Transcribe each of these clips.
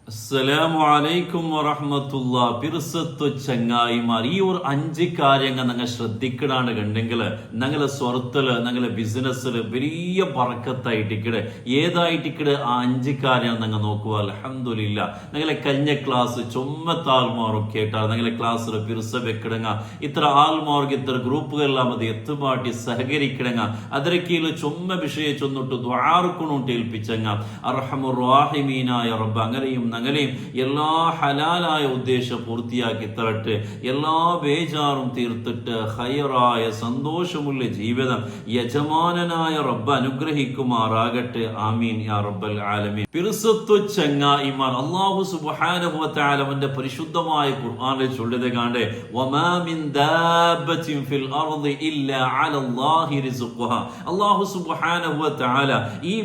അസ്സലാമു അലൈക്കും വറഹ്മത്തുള്ളാ. പിർസത്തു ചങ്ങായിമാർ, ഈ ഒരു 5 കാര്യങ്ങൾ നിങ്ങൾ ശ്രദ്ധിക്കണാണ് കണ്ടെങ്കിൽ ഞങ്ങളെ സ്വറത്തില് ഞങ്ങളെ ബിസിനസ്സിൽ വലിയ ബർക്കത്തായിട്ടിക്കട്. ഏതായിട്ടിക്കട് ആ 5 കാര്യം നിങ്ങൾ നോക്കുക. അൽഹംദുലില്ലാ, ഞങ്ങളെ കഴിഞ്ഞ ക്ലാസ് ചുമ്മത്ത ആൾമാറും കേട്ടാൽ ഞങ്ങളെ ക്ലാസ്സിൽ പിർസ വെക്കിടങ്ങ ഇത്ര ആൾമാർക്ക് ഇത്ര ഗ്രൂപ്പുകളെല്ലാം അത് എത്തുപാട്ടി സഹകരിക്കിടങ്ങ അതിര കീഴിൽ ചുമ്മ വിഷയം ചൊന്നിട്ട് ദ്വാർക്കുണുണ്ട് ഏൽപ്പിച്ചങ്ങ അർഹമുർ റഹീമീനായ റബ്ബ് അങ്ങനെയും ഞങ്ങളെയും എല്ലാ ഹലാലായ ഉദ്ദേശം പൂർത്തിയാക്കി തരട്ടെ. എല്ലാ ബേജാറും തീർത്തിട്ട് ഹൈറായ സന്തോഷമുള്ള ജീവിതം യജമാനനായ റബ്ബ് അനുഗ്രഹിക്കുമാറാകട്ടെ. ആമീൻ യാ റബ്ബൽ ആലമീൻ. പിർസത്തു ചങ്ങായിമാർ, അല്ലാഹു സുബ്ഹാനഹു വ തആല അവന്റെ പരിശുദ്ധമായ ഖുർആനിൽ ചൊല്ലുന്നത് കാണേ, വമാ മിൻ ദാബത്തിൻ ഫിൽ അർദി ഇല്ലാ അലല്ലാഹി റിസ്ഖുഹാ. അല്ലാഹു സുബ്ഹാനഹു വ തആല ഈ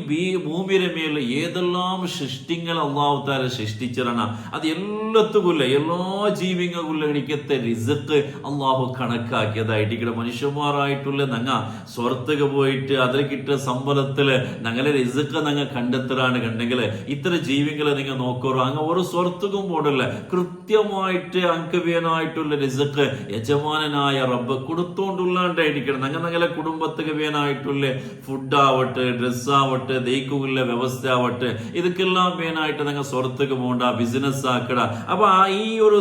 ഭൂമിയുടെ മേൽ ഏതെല്ലാം സൃഷ്ടികൾ അല്ലാഹു തആല സൃഷ്ടിച്ചിരണ അത് എല്ലാത്തുകൊല്ല എല്ലാ ജീവികൾക്കുള്ള എനിക്കത്തെ റിസ്ക് അള്ളാഹു കണക്കാക്കിയതായിട്ട് ഇവിടെ മനുഷ്യന്മാരായിട്ടുള്ള ഞങ്ങ സ്വർത്തക പോയിട്ട് അതിൽ കിട്ടിയ സമ്പലത്തില് ഞങ്ങളെ റിസ്ക് ഞങ്ങൾ കണ്ടെത്തലാണ് കണ്ടെങ്കിൽ ഇത്ര ജീവികളെ നിങ്ങൾ നോക്കറോ അങ്ങ് ഒരു സ്വർത്തകം പോടില്ല. കൃത്യമായിട്ട് അങ്കവ്യനായിട്ടുള്ള റിസ്ക് യജമാനായ റബ്ബ് കൊടുത്തോണ്ടുള്ളാണ്ടായിരിക്കണം. ഞങ്ങളെ കുടുംബത്തിന് വേനായിട്ടുള്ള ഫുഡാവട്ടെ, ഡ്രസ്സാവട്ടെ, ദൈക്കുള്ള വ്യവസ്ഥ ആവട്ടെ, ഇതൊക്കെല്ലാം വേനായിട്ട് ഞങ്ങൾ സ്വർത്തക പോണ്ട, ബിസിനസ് ആക്കട. അപ്പൊ ഈ ഒരു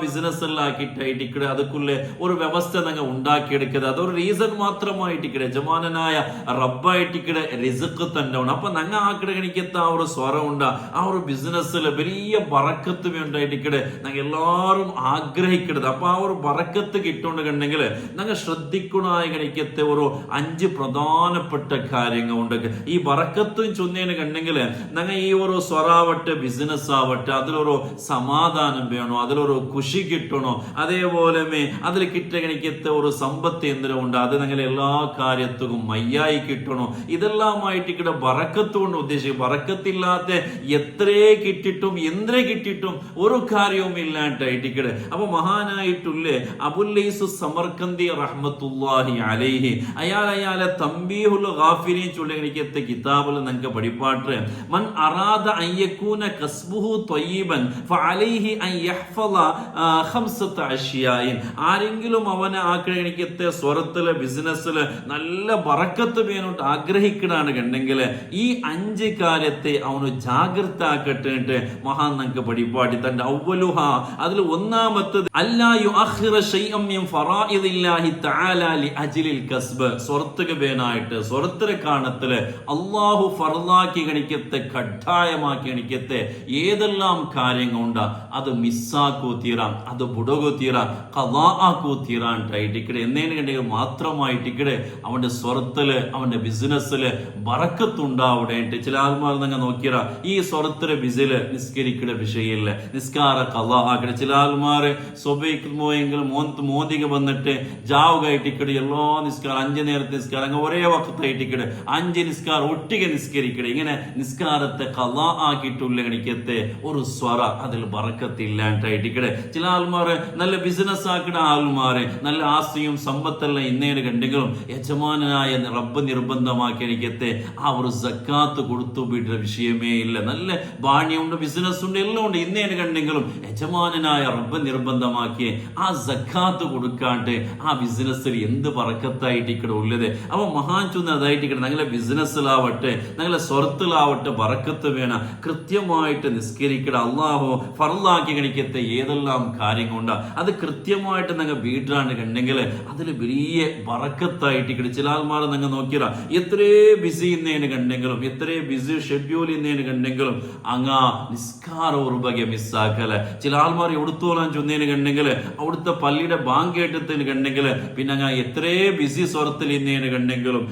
ബിസിനസ് എല്ലാം ആക്കിയിട്ടായിട്ടിക്കട അതുക്കുള്ള ഒരു വ്യവസ്ഥ ഞങ്ങൾ ഉണ്ടാക്കിയെടുക്കത് അതൊരു റീസൺ മാത്രമായിട്ടിക്കട യജമാനായ റബ്ബായിട്ടിക്കട റിസ്ക് തന്നെ ഉണ്ട്. അപ്പൊ ഞങ്ങൾ ആക്കട എനിക്കത്ത ആ ഒരു സ്വരം ഉണ്ട്. ആ ഒരു ബിസിനസ്സിൽ വലിയ ബറക്കത്ത് വേണ്ടായിട്ടിക്കട ഞങ്ങൾ എല്ലാവരും ആഗ്രഹിക്കരുത്. അപ്പൊ ആ ഒരു ബറക്കത്ത് കിട്ടുകൊണ്ട് കണ്ടെങ്കിൽ ഞങ്ങൾ ശ്രദ്ധിക്കണായ എനിക്കത്തെ ഒരു 5 പ്രധാനപ്പെട്ട കാര്യങ്ങളുണ്ട്. ഈ ബറക്കത്തും ചൊന്നേന് കണ്ടെങ്കിൽ ഞങ്ങൾ ഈ ഒരു സ്വറാവട്ടെ ബിസിനസ് ആവട്ടെ അതിലൊരു സമാധാനം വേണോ, അതിലൊരു ഖുഷി കിട്ടണോ, അതേപോലെ അതിൽ കിട്ടണിക്കത്തെ ഒരു സമ്പത്ത് എന്തിനും ഉണ്ട് അത് ഞങ്ങൾ എല്ലാ കാര്യത്തും മയ്യായി കിട്ടണോ. ഇതെല്ലാമായിട്ട് ഇവിടെ ബറക്കത്ത് കൊണ്ട് ഉദ്ദേശിക്കും. ബറക്കത്തില്ലാത്ത എത്രേ കിട്ടിട്ടും എന്തേ കിട്ടിട്ടും ഒരു കാര്യവും ഇല്ലാണ്ടായിട്ടിക്കടെ. അപ്പൊ മഹാനായിട്ടുള്ള അബുല്ലൈസ് സമർക്കന്ദി റഹ്മത്തുള്ളാഹി അലൈഹി അയാളെ തംബീഹുൽ ഗാഫിരീൻ ചൊല്ലിക്കത്തെ കിതാബിൽ നിങ്ങൾക്ക് പഠിപ്പാട്ട് മൻ അറാദ അൻ യകൂന കസ്ബുഹു ത്വയ്യിബൻ ഫഅലൈഹി അൻ യഹ്ഫള 5 അശ്യായിൻ. ആരെങ്കിലും അവനെ ആഗ്രഹിക്കത്തെ സ്വറത്തിലെ ബിസിനസ്സില് നല്ല ബറക്കത്ത് വേണോട്ട് ആഗ്രഹിക്കണാണ് കണ്ടെങ്കിൽ ഈ 5 കാര്യത്തെ അവന് ജാഗ്രത ആക്കട്ടെ. മഹാൻ നമുക്ക് പഠിപ്പാടി തന്റെ അവലുഹ അതിൽ ഒന്നാമത്തത് അല്ലാ യുഅഖിറ ശൈഅൻ മിൻ ഫറായിദില്ലാഹി തആല ലി അജ്ലിൽ കസ്ബ്. സ്വറത്തുക വേനായിട്ട് സ്വറത്തിലെ കാണത്തില് അല്ലാഹു ഫർളാക്കി ഗണിക്കത്തെ കഡ്ഡായമാക്കി ഗണിക്കത്തെ ഏതെല്ലാം കാര്യങ്ങളുണ്ട് അത് മിസ്സാക്കൂ തീരാം, അത് ബുടകൂ തീരാം, ഖളാ ആക്കൂ തീരാണ്ടായിട്ടിക്കടെ എന്നേന് കണ്ടെങ്കിൽ മാത്രമായിട്ടിക്കടെ അവന്റെ സ്വറത്തില് അവന്റെ ബിസിനസ്സില് ബറക്കത്തുണ്ടാവടേട്ട്. ചില ആൾമാർ നിങ്ങൾ നോക്കിയറ ഈ സ്വറത്തിലെ ബിസില് നിസ്കരിക്കട വിഷയമില്ല, നിസ്കാര ഖളാ ആക്കട. ചില ആൾമാര് സ്വബൈക്കുമോയെങ്കിൽ മോദിക വന്നിട്ട് ജാവുകായിട്ടിക്കടെ എല്ലാ നിസ്കാരം 5 നേരത്തെ നിസ്കാരം അങ്ങ് ഒരേ വക്കത്തായിട്ടിക്കടെ 5 നിസ്കാരം ഒട്ടിಗೆ നിസ്കരിക്കട. ഇങ്ങനെ നിസ്കാരത്തെ ഖളാ ആക്കിയിട്ടുള്ള ഗണിക്കത്തെ ഒരു സ്വറ അതിൽ ബറക്കത്തില്ലാണ്ടായിട്ടിക്കടെ. ചില ആൾമാര് നല്ല ബിസിനസ് ആക്കുന്ന ആൾമാര് നല്ല ആസ്തിയും സമ്പത്തെല്ലാം ഇന്നേന് കണ്ടെങ്കിലും യജമാനായ റബ്ബ് നിർബന്ധമാക്കി എനിക്കത്തെ ആ ഒരു സക്കാത്ത് കൊടുത്തു വിടുന്ന വിഷയമേ ഇല്ല. നല്ല ബാണ്യമുണ്ട്, ബിസിനസ് ഉണ്ട്, എല്ലാം ഉണ്ട്, ഇന്നേന് കണ്ടെങ്കിലും യജമാനായ റബ്ബ് നിർബന്ധമാക്കി ആ സക്കാത്ത് കൊടുക്കാണ്ട് ആ ബിസിനസ്സിൽ എന്ത് ബറക്കത്തായിട്ടിക്കടെ ഉള്ളത്. അപ്പൊ മഹാൻ ചൊന്ന് അതായിട്ടിക്കടെ ഞങ്ങളെ ബിസിനസ്സിലാവട്ടെ ഞങ്ങളെ സ്വറത്തിലാവട്ടെ ബറക്കത്ത് വേണം. കൃത്യമായിട്ട് നിസ്കരിക്കട. അള്ളാഹു ഫർളാക്കി ഗണിക്കത്തെ ഏതെല്ലാം കാര്യങ്ങളുണ്ട് അത് കൃത്യമായിട്ട് ഞങ്ങൾ വീട്ടിലാണ് കണ്ടെങ്കിൽ അതിൽ വലിയ ബറക്കത്തായിട്ട്. ചില ആൾമാർ നിങ്ങൾ നോക്കിയാ എത്രേ ബിസി ഇന്നേന് കണ്ടെങ്കിലും എത്രേ ബിസി ഷെഡ്യൂൾ ഇന്നേന് കണ്ടെങ്കിലും അങ്ങാ നിസ്കാരം ഒരു ബകെ മിസ്സാക്കല. ചില ആൾമാർ എവിടുത്തോളാൻ ചൊന്നേന് കണ്ടെങ്കിൽ അവിടുത്തെ പള്ളിയുടെ ബാങ്ക് കേട്ടത്തിന് കണ്ടെങ്കിൽ പിന്നെ അങ്ങ് എത്രേ ബിസി സ്വറത്തിൽ ഇന്നേന് കണ്ടെങ്കിലും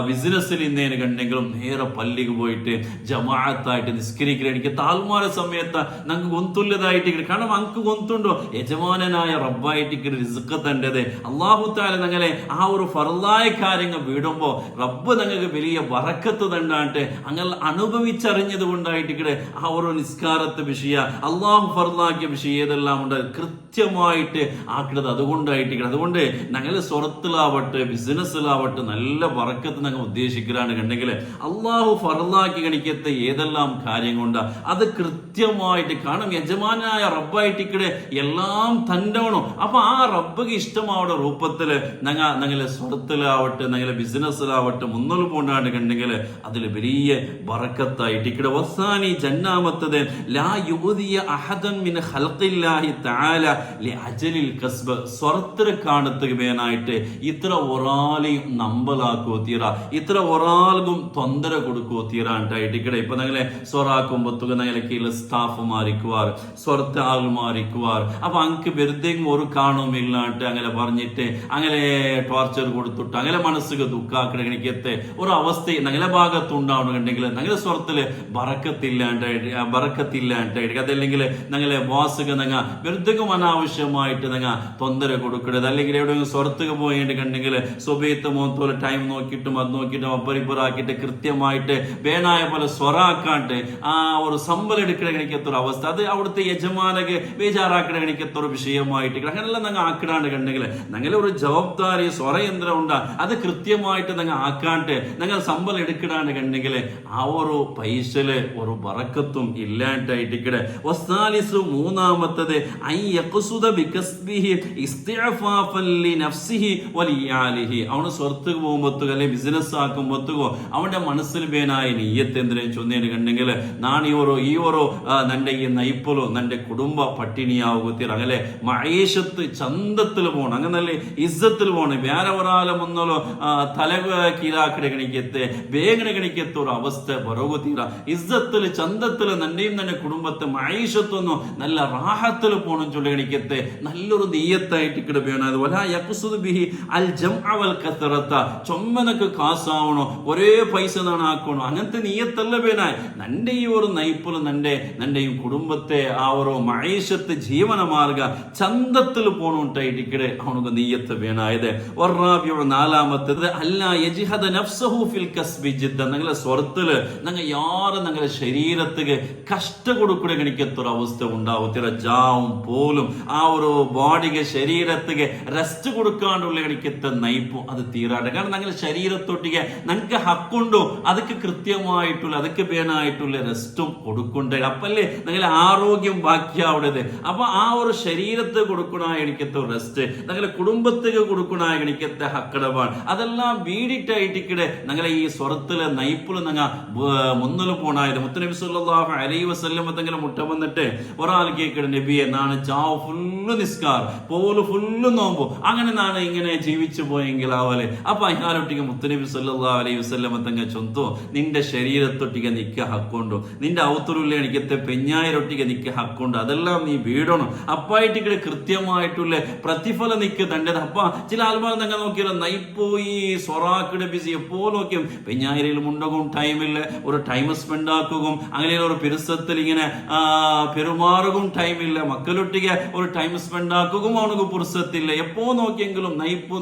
ബിസിനസ്സിൽ ഇന്നേന് കണ്ടെങ്കിലും നേരെ പള്ളിക്ക് പോയിട്ട് ജമാഅത്തായിട്ട് നിസ്കരിക്കുക. എനിക്ക് താൽമാര സമയത്ത് ഞങ്ങൾക്ക് ഗൊന്തുള്ളതായിട്ട് കാരണം അങ്ങക്ക് ഗൊന്തുണ്ടോ യജമാനായ റബ്ബായിട്ട് റിസ്ക് തണ്ടത്. അല്ലാഹു തആല ഞങ്ങളെ ആ ഒരു ഫർളായ കാര്യങ്ങൾ വീടുമ്പോ റബ്ബ് ഞങ്ങൾക്ക് വലിയ ബറക്കത്ത് തണ്ടാണ്ട് അങ്ങനെ അനുഭവിച്ചറിഞ്ഞത് കൊണ്ടായിട്ട് ആ ഒരു നിസ്കാരത്തെ വിഷയ അള്ളാഹു ഫർളാക്കിയ വിഷയം ഏതെല്ലാം ഉണ്ട് കൃത്യമായിട്ട് ആക്കുന്നത് അതുകൊണ്ടായിട്ട്. അതുകൊണ്ട് ഞങ്ങൾ സ്വറത്തിലാവട്ടെ ബിസിനസ്സിലാവട്ടെ നല്ല ബറക്കത്ത് ഞങ്ങൾ ഉദ്ദേശിക്കുകയാണ് കണ്ടെങ്കിൽ അള്ളാഹു ഫർളാക്കി ഗണിക്കത്തെ ഏതെല്ലാം കാര്യങ്ങളുണ്ട് അത് കൃത്യമായിട്ട് കാണും. യജമാനായ റബ്ബായിട്ടിക്കടെ എല്ലാം തൻ്റെവണോ. അപ്പൊ ആ റബ്ബക്ക് ഇഷ്ടമാവുന്ന രൂപത്തില് ഞങ്ങളെ സ്വരത്തിലാവട്ടെ ഞങ്ങളെ ബിസിനസ്സിലാവട്ടെ മുന്നോട്ട് പോകണ്ടാണ്ട് കണ്ടെങ്കിൽ അതിൽ വലിയ ബറക്കത്തായിട്ട് ഇക്കടെ. വസാനി ജന്നാമത്തത് ലാ യുദിയ അഹദൻ മിൻ ഖൽഖില്ലാഹി തആല ലിഅജലിൽ കസ്ബ്. സ്വരത്തിൽ കാണത്തുക വേനായിട്ട് ഇത്ര ഒരാളെയും നമ്പലാക്കോ തീരാ, ഇത്ര ഒരാൾക്കും തൊന്തര കൊടുക്കോ തീരാണ്ടായിട്ട് ഇക്കടെ. ഇപ്പൊ ഞങ്ങളെ സ്വറാക്കുമ്പോ തുക ഞങ്ങളെ കീഴിൽ സ്റ്റാഫ് മാറിക്കുവാർ, സ്വരത്തെ ആൾ മാറിക്കുവാർ. അപ്പൊ അങ്ക് വെറുതെ ഒരു കാണുമില്ലാണ്ട് അങ്ങനെ പറഞ്ഞിട്ട് അങ്ങനെ ടോർച്ചർ കൊടുത്തിട്ട് അങ്ങനെ മനസ്സിക്ക് ദുഃഖാക്കണിക്കത്തെ ഒരു അവസ്ഥ ഞങ്ങളെ ഭാഗത്തുണ്ടാവണമെന്നുണ്ടെങ്കിൽ ഞങ്ങളുടെ സ്വരത്തില് ബറക്കത്തില്ലാണ്ടായിട്ട് അതല്ലെങ്കിൽ ഞങ്ങളെ ബോസുക ഞങ്ങ വെറുതെ അനാവശ്യമായിട്ട് ഞങ്ങ തൊന്തര കൊടുക്കരുത്. അല്ലെങ്കിൽ എവിടെയെങ്കിലും സ്വരത്തുക പോയിട്ടുണ്ടെങ്കിൽ സ്വബീത്ത് മോത്തോലെ ടൈം നോക്കിയിട്ടും അത് നോക്കിയിട്ടും അപ്പറിപ്പറാക്കിയിട്ട് കൃത്യമായിട്ട് വേണായ പോലെ സ്വറാക്കാണ്ട് ആ ഒരു സമ്പലം എടുക്കണ അവസ്ഥ, അത് അവിടുത്തെ യജമാനക്ക് ബേജാറാക്കണ വിഷയമായിട്ട് അങ്ങനെല്ലാം ഞങ്ങൾ ആക്കിടാണ്ട് കണ്ടെങ്കിൽ ഞങ്ങളെ ഒരു ജവാബ്ദാരി സ്വരയന്ത്രം ഉണ്ടാ അത് കൃത്യമായിട്ട് ഞങ്ങൾ ആക്കാണ്ട് ഞങ്ങൾ സമ്പലം എടുക്കിടാണ്ട് കണ്ടെങ്കിൽ ആ ഒരു പൈസല് ഒരു ബറക്കത്തും ഇല്ലാണ്ടായിട്ടിക്കടെ. വസ്താലിസു മൂന്നാമത്തത് അവന് സ്വർക്ക് പോകുമ്പോത്തുക അല്ലെ ബിസിനസ് ആക്കുമ്പോത്തുകോ അവന്റെ മനസ്സിൽ വേനായ നീയത്ത് എന്തിനും ചൊന്നേന് കണ്ടെങ്കിൽ നാൻ ഈ ഒരു നന്റെ ഈ നയിപ്പലോ നന്റെ കുടുംബ പട്ടിണിയാവുക അങ്ങനെ മഹേഷത്ത് ചന്തത്തിൽ പോകണം, അങ്ങനെ ഇസ്സത്തിൽ പോകണം. വേറെ ഒരാളെ മുന്നോലോ തല കീഴാക്കിടെ കണിക്കത്തെ വേഗന കണിക്കത്തെ ഒരു അവസ്ഥ ബറവ് തീര. ഇസ്സത്തിൽ ചന്തത്തിൽ നന്റെയും തന്നെ കുടുംബത്തെ മഹേഷത്തൊന്നും നല്ല റാഹത്തിൽ പോകണം ചൊല്ലി കണിക്കത്തെ നല്ലൊരു നീയത്തായിട്ട് കിടപ്പയാണ്. ചൊമ്മനക്ക് കാസാവണോ ഒരേ പൈസ നാണ് ആക്കണോ അങ്ങനത്തെ നീയത്തല്ല വേനായി. നന്റെ ഈ ഒരു നയിപ്പും നന്റെയും കുടുംബത്തെ ആ ഒരു മഹേഷത്ത് ജീവന മാർഗ ചന്തത്തിൽ പോണുണ്ടായിട്ടിക്കടെ അവനക്ക് നീയത്ത് വേണായത്. നാലാമത്തത് അല്ലാ യജ്ഹദ നഫ്സഹു ഫിൽ കസ്ബി ജിദ്ദൻ. ഞങ്ങളെ സ്വരത്തില് ഞങ്ങൾ യാറ് ഞങ്ങളെ ശരീരത്തിക്ക് കഷ്ട കൊടുക്കൂടെ കണിക്കത്തൊരു അവസ്ഥ ഉണ്ടാവത്തില്ല. ജാവും പോലും ആ ഒരു ബോഡിക്ക് ശരീരത്തിക്ക് റെസ്റ്റ് കൊടുക്കാണ്ടുള്ള കണിക്കത്തെ നയിപ്പും അത് തീരാട്ടെ. കാരണം ഞങ്ങളുടെ ശരീരത്തൊട്ടിക്ക് ഞങ്ങൾക്ക് ഹക്കുണ്ടോ അതൊക്കെ കൃത്യമായിട്ടുള്ള അതൊക്കെ പേനായിട്ടുള്ള റെസ്റ്റും കൊടുക്കണ്ടേ. അപ്പല്ലേ ഞങ്ങളെ ആരോഗ്യം ബാക്കിയാവുന്നത്. അപ്പൊ ആ ഒരു ശരീരത്തെ കൊടുക്കണ എനിക്കത്തെ റെസ്റ്റ് ഞങ്ങളെ കുടുംബത്തേക്ക് കൊടുക്കണ എനിക്കത്തെ ഹക്കടപാട് അതെല്ലാം വീടിട്ടായിട്ടിക്കടെ ഞങ്ങളെ ഈ സ്വരത്തിലെ നയിപ്പില് ഞങ്ങൾ മുന്നിൽ പോണായത്. മുത്തനബി സല്ലല്ലാഹു അലൈഹി വസല്ലം തങ്ങളെ മുട്ട വന്നിട്ട് ഒരാൾ കേൾക്കണ നബിയെ നാണ് ചാവ് ഫുള്ള് നിസ്കാർ പോല് ഫുള്ള് നോമ്പോ അങ്ങനെ നാണ് ഇങ്ങനെ ജീവിച്ചു പോയെങ്കിൽ ആവലെ. അപ്പൊ അയാളൊട്ടിക്ക് മുത്തനബി സല്ലല്ലാഹു അലൈഹി വസല്ലം തങ്ങൾ ചൊന്തോ നിന്റെ ശരീരത്തൊട്ടിക്ക് നിക്ക ഹക്കുണ്ടോ, നിന്റെ ഔത്തുരുള്ള എനിക്കത്തെ പെഞ്ഞായിരൊട്ടിക്ക് നിക്ക ഹക്കുണ്ടോ, അതെല്ലാം നീ വീടണം. അപ്പായിട്ടിക്കടെ കൃത്യമായിട്ടുള്ള പ്രതിഫലം നിക്ക് തണ്ടത്. അപ്പ ചില ആൾമാർ നിങ്ങൾ നോക്കിയാലോ നയിപ്പോയി സൊറാക്കിടെ ബിസി എപ്പോ നോക്കിയും പെഞ്ഞായിരയിൽ മുണ്ടകും ടൈമില്ല ഒരു ടൈം സ്പെൻഡ് ആക്കുകയും അങ്ങനെ ഒരു പെരുസത്തിൽ ഇങ്ങനെ പെരുമാറുകയും ടൈമില്ല. മക്കളൊട്ടിക്ക് ഒരു ടൈം സ്പെൻഡ് ആക്കുകയും അവനക്ക് പുരുസത്തില്ല. എപ്പോ നോക്കിയെങ്കിലും നയിപ്പ്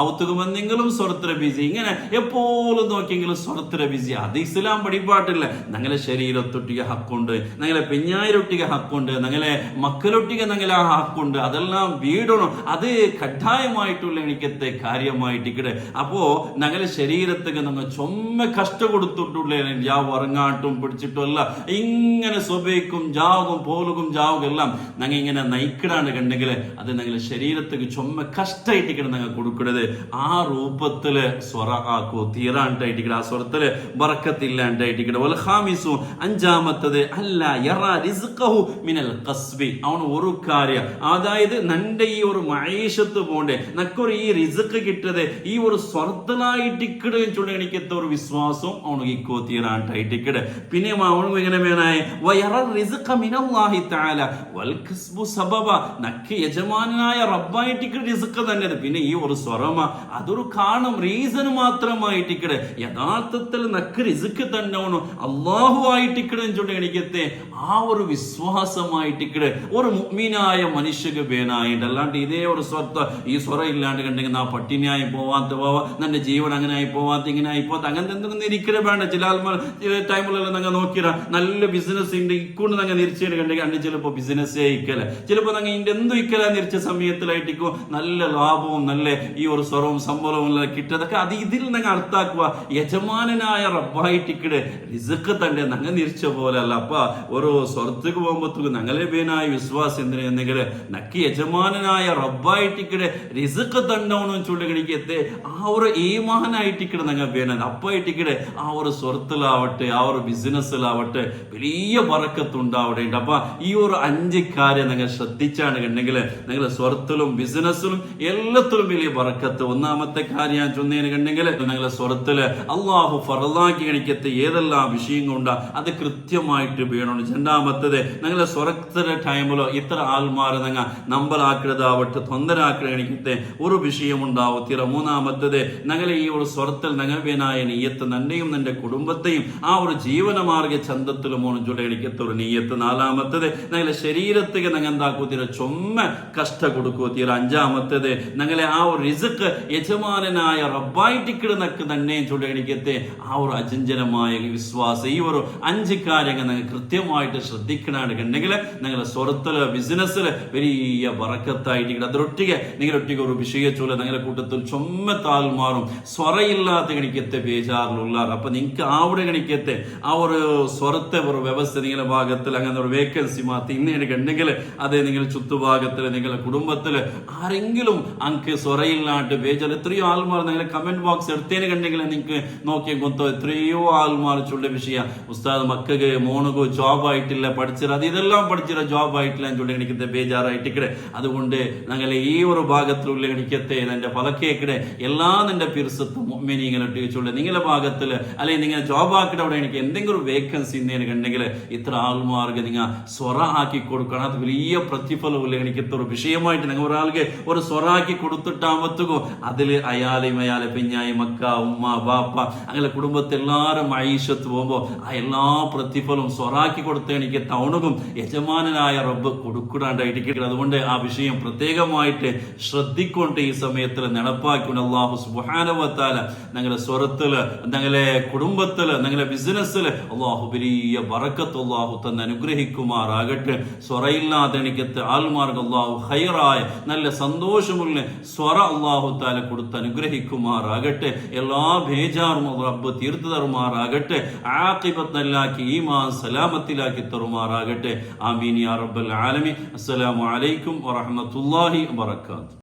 ഔത്തുകുമെന്നെങ്കിലും സ്വരത്തിര ബിസി ഇങ്ങനെ എപ്പോഴും നോക്കിയെങ്കിലും സ്വരത്തിര ബിസി. അത് ഇസ്ലാം പഠിപ്പാട്ടില്ല. ഞങ്ങളെ ശരീരത്തൊട്ടിക്ക് ഹക്കുണ്ട്, ഞങ്ങളെ പെഞ്ഞായിരൊട്ടിക്ക് ഹക്കുണ്ട്, ഞങ്ങളെ മക്കളൊട്ടിക്ക് ഞങ്ങളെ ആ ഹക്കുണ്ട്. അതെല്ലാം വീടണം. അത് കഠായമായിട്ടുള്ള എനിക്കത്തെ കാര്യമായിട്ടിക്കടെ. അപ്പോ ഞങ്ങളെ ശരീരത്തേക്ക് ഞങ്ങൾ ചൊമ്മ കഷ്ട കൊടുത്തിട്ടുള്ള ജാവ് ഉറങ്ങാട്ടും പിടിച്ചിട്ടും അല്ല ഇങ്ങനെ സ്വബേക്കും ജാവും പോലുകും ജാവും എല്ലാം ഞങ്ങൾ ഇങ്ങനെ നയിക്കിടാണ്ട് കണ്ടെങ്കിൽ അത് ഞങ്ങളെ ശരീരത്തേക്ക് ചൊമ്മ കഷ്ടായിട്ടിക്കടെ ഞങ്ങൾ കൊടുക്കണത്. ആ രൂപത്തില് സ്വറ ആക്കോ തീരാണ്ടായിട്ടിക്കടെ, ആ സ്വരത്തില് ബറക്കത്തില്ലാണ്ടായിട്ടിക്കടെ. വൽഖാമിസു അഞ്ചാമത്തത് അല്ല യറാ റിസ്ഖഹു മിനൽ ഖസ്ബി. അവൻ ഒരു കാര്യം അതായത് നന്റെ ഈ ഒരു മഹേഷത്ത് പോണ്ടേ നക്കൊരു ഈ റിസ്ക് കിട്ടത് ഈ ഒരു സ്വർത്തനായിട്ടിക്കടെ ചൊല്ലി എനിക്കത്തെ ഒരു വിശ്വാസം അവനക്ക് ഇക്കോ തീരാണ്ടായിട്ടിക്കടെ. പിന്നെ അവനും ഇങ്ങനെ വേണായ മിനല്ലാഹി തആല വൽ കസ്ബു സബബ നക്ക് യജമാനായ റബ്ബായിട്ടിക്കടെ റിസ്ക് തന്നെ. പിന്നെ ഈ ഒരു സ്വരമ അതൊരു കാണും റീസൺ മാത്രമായിട്ടിക്കടെ. യഥാർത്ഥത്തിൽ നക്ക് റിസ്ക് തന്നെ അള്ളാഹു ആയിട്ടിക്കടെ ചൊല്ലി എനിക്കത്തെ ആ ഒരു വിശ്വാസമായിട്ടിക്കടെ ഒരു മുഅ്മിനായ മനുഷ്യക്ക് വേണായിട്ട്. അല്ലാണ്ട് ഇതേ ഒരു സ്വത്ത് ഈ സ്വറ ഇല്ലാണ്ട് കണ്ടെങ്കിൽ ആ പട്ടിണിയായി പോവാത്ത നിന്റെ ജീവൻ അങ്ങനെ ആയി പോവാത്ത ഇങ്ങനെ ആയി പോവാത്ത അങ്ങനത്തെ എന്തെങ്കിലും ഇരിക്കലേ വേണ്ട. ചില ആൾമാർ ടൈമിലെല്ലാം നിങ്ങൾ നോക്കിയാ നല്ല ബിസിനസ് ഉണ്ട് ഇക്കൊണ്ട് നിങ്ങൾ നിരിച്ചു കണ്ടെങ്കിൽ അണ്ട് ചിലപ്പോ ബിസിനസ്സേ ഇക്കല, ചിലപ്പോ നിങ്ങൾ ഇതിന്റെ എന്തും ഇക്കല നിരിച്ച സമയത്തിലായിട്ടിക്കോ നല്ല ലാഭവും നല്ല ഈ ഒരു സ്വറവും സംഭവവും കിട്ടതൊക്കെ അത് ഇതിൽ നിങ്ങൾ അർത്ഥാക്കുക. യജമാനായ റബ്ബായിട്ടിക്കടെ റിസ്ക് തന്നെ നിങ്ങൾ നിരിച്ച പോലെ അല്ല അപ്പ ഒരു സ്വർത്തക്ക് പോകുമ്പോഴത്തേക്ക് ഞങ്ങളെ ಬೇನಾಯ ವಿಶ್ವಾಸ ಎಂದ್ರೆ ನಕ್ಕಿ ಯಜಮಾನನಾಯ ರಬ್ಬಾಯಿಟ್ಟಿಕ್ಕಡೆ ರಿಸಕ್ ತಂಡವನು ചൂണ്ടുകണിക്കത്തെ ആ ഒരു ഈമാനായിട്ടിക്കടെ ഞങ്ങൾ വേണം അപ്പായിട്ടിക്കടെ ആ ഒരു സ്വർത്തിലാവട്ടെ ആ ഒരു ബിസിനസ്സിലാവട്ടെ വലിയ ബറക്കത്തുണ്ടാവട്ടെ. അപ്പൊ ഈ ഒരു 5 കാര്യം നിങ്ങൾ ശ്രദ്ധിച്ചാണ് കണ്ടെങ്കിൽ നിങ്ങൾ സ്വർത്തിലും ബിസിനസ്സിലും എല്ലാത്തിലും വലിയ ബറക്കത്ത്. ഒന്നാമത്തെ കാര്യം ഞാൻ ചൊന്നതിന് കണ്ടെങ്കിൽ നിങ്ങളെ സ്വർത്തില് അള്ളാഹു ഫറലാക്കി കണിക്കത്തെ ഏതെല്ലാം വിഷയങ്ങളുണ്ടാ അത് കൃത്യമായിട്ട് വേണം. രണ്ടാമത്തത് നിങ്ങളെ സ്വർത്തിലെ ടൈമിലോ ഇത്ര ആൾമാരെ നിങ്ങൾ നമ്പറാക്കുന്നതാവട്ടെ തൊന്തരാക്കുന്ന കണിക്കത്തെ ഒരു വിഷയം ഉണ്ടാവും തീര. മൂന്നാമത്തത് ഞങ്ങളെ ഈ ഒരു സ്വർത്തിൽ ഞങ്ങൾവേനായ നീയത്ത് നന്റെയും നിന്റെ കുടുംബത്തെയും ആ ഒരു ജീവനമാർഗ ചന്തത്തിലും ചൊല്ലിക്കത്തെ ഒരു നീയത്ത്. നാലാമത്തത് ഞങ്ങളെ ശരീരത്തേക്ക് ഞങ്ങൾ എന്താക്കൂ തീര ചൊമ്മ കഷ്ട കൊടുക്കൂ തീര. അഞ്ചാമത്തത് ഞങ്ങളെ ആ ഒരു റിസ്ക് യജമാനായ റബ്ബായിട്ടിക്കിടന്നക്ക് തന്നെയും ചൊല്ലിക്കത്തെ ആ ഒരു അചഞ്ചലമായ വിശ്വാസം. ഈ ഒരു 5 കാര്യങ്ങൾ നിങ്ങൾ കൃത്യമായിട്ട് ശ്രദ്ധിക്കണാണ് കണ്ടെങ്കിൽ നിങ്ങളെ സ്വർത്തില് ബിസിനസ്സില് വലിയ ബറക്കത്തായിട്ട് അതിലൊട്ടിಗೆ നിങ്ങളൊട്ടിಗೆ ഒരു വിഷയച്ചൊല്ല നിങ്ങളുടെ കൂട്ടത്തിൽ ചൊമ്മത്താൽ മാറും സ്വറയില്ലാത്ത ഗണിക്കത്തെ ബേജാറിലുള്ള. അപ്പൊ നിങ്ങൾക്ക് അവിടെ ഗണിക്കത്തെ ആ ഒരു സ്വറത്തെ ഒരു വ്യവസ്ഥ നിങ്ങളുടെ ഭാഗത്തിൽ അങ്ങനെ ഒരു വേക്കൻസി മാറ്റി ഇന്നേട് കണ്ടെങ്കിൽ അതേ നിങ്ങളുടെ ചുറ്റുഭാഗത്തില് നിങ്ങളുടെ കുടുംബത്തില് ആരെങ്കിലും അങ്ക് സ്വറയില്ലാണ്ട് ബേജാർ എത്രയോ ആൾമാർ നിങ്ങളുടെ കമന്റ് ബോക്സ് എടുത്തതിന് കണ്ടെങ്കിൽ നിങ്ങൾക്ക് നോക്കിയ കൊത്തോ എത്രയോ ആൾമാർ ചൊല്ല വിഷയ ഉസ്താദ് മക്കൾക്ക് മോണുകോ ജോബ് ആയിട്ടില്ല പഠിച്ചത് അത് ഇതെല്ലാം പഠിച്ചില്ല ജോബ് ആയിട്ടില്ല ചൊല്ലി ഗണിക്കത്തെ ബേജാറായിട്ടിക്കടെ. അതുകൊണ്ട് ഞങ്ങൾ ഈ ഒരു ഭാഗത്തിലുള്ള ഗണിക്കത്തെ എന്റെ ഫലക്കേക്കടെ എല്ലാ നിന്റെ പിർസത്തും മുഅ്മിനീങ്ങളെ ചൊല്ലി നിങ്ങളുടെ ഭാഗത്തിൽ അല്ലെങ്കിൽ നിങ്ങൾ ജോബ് ആക്കിയിട്ട് അവിടെ എനിക്ക് എന്തെങ്കിലും വേക്കൻസി ഇന്നേന് കണ്ടെങ്കിൽ ഇത്ര ആൾമാർക്ക് നിങ്ങൾ സ്വറ ആക്കി കൊടുക്കണം. അത് വലിയ പ്രതിഫലമില്ല ഗണിക്കത്തെ ഒരു വിഷയമായിട്ട് നിങ്ങൾ ഒരാൾക്ക് ഒരു സ്വറ ആക്കി കൊടുത്തിട്ടാകുമ്പോഴത്തേക്കും അതിൽ അയാളെ പിഞ്ഞായി മക്ക ഉമ്മ ബാപ്പ അങ്ങനെ കുടുംബത്തെ എല്ലാവരും ഐഷത്ത് പോകുമ്പോൾ ആ എല്ലാ പ്രതിഫലവും സ്വറാക്കി കൊടുത്ത എനിക്ക് തവണകും യജമാനായ റബ്ബ് കൊടുക്കുടാണ്ടായിട്ട്. അതുകൊണ്ട് ആ വിഷയം പ്രത്യേകമായിട്ട് ശ്രദ്ധിക്കൊണ്ട് ഈ സമയത്തിൽ നടപ്പാക്കിക്കൊണ്ട് അല്ലാഹു സുബ്ഹാനഹു വ തആല ഞങ്ങളുടെ സ്വറത്തില് ഞങ്ങളെ കുടുംബത്തില് ഞങ്ങളെ ബിസിനസ്സില് അല്ലാഹു വലിയ ബറക്കത്ത് അല്ലാഹു തന്നെ അനുഗ്രഹിക്കുമാറാകട്ടെ. സ്വറയില്ലാതെ എനിക്കത്തെ ആൽമാർക്ക് അല്ലാഹു ഖൈറായ നല്ല സന്തോഷമുള്ള സ്വറ അല്ലാഹു തആല കൊടുത്ത് അനുഗ്രഹിക്കുമാറാകട്ടെ. എല്ലാ ബേജാറും റബ്ബ് തീർത്തു തരുമാറാകട്ടെ. ആഖിബത്ത് നല്ലാക്കി ഈമാൻ സലാമത്തിലാക്കി തരുമാറാകട്ടെ. ആമീൻ യാ റബ്ബൽ ആലമീൻ. അസ്സലാമു അലൈക്കും വറഹ്മത്തുള്ളാഹി വബറകാതുഹു.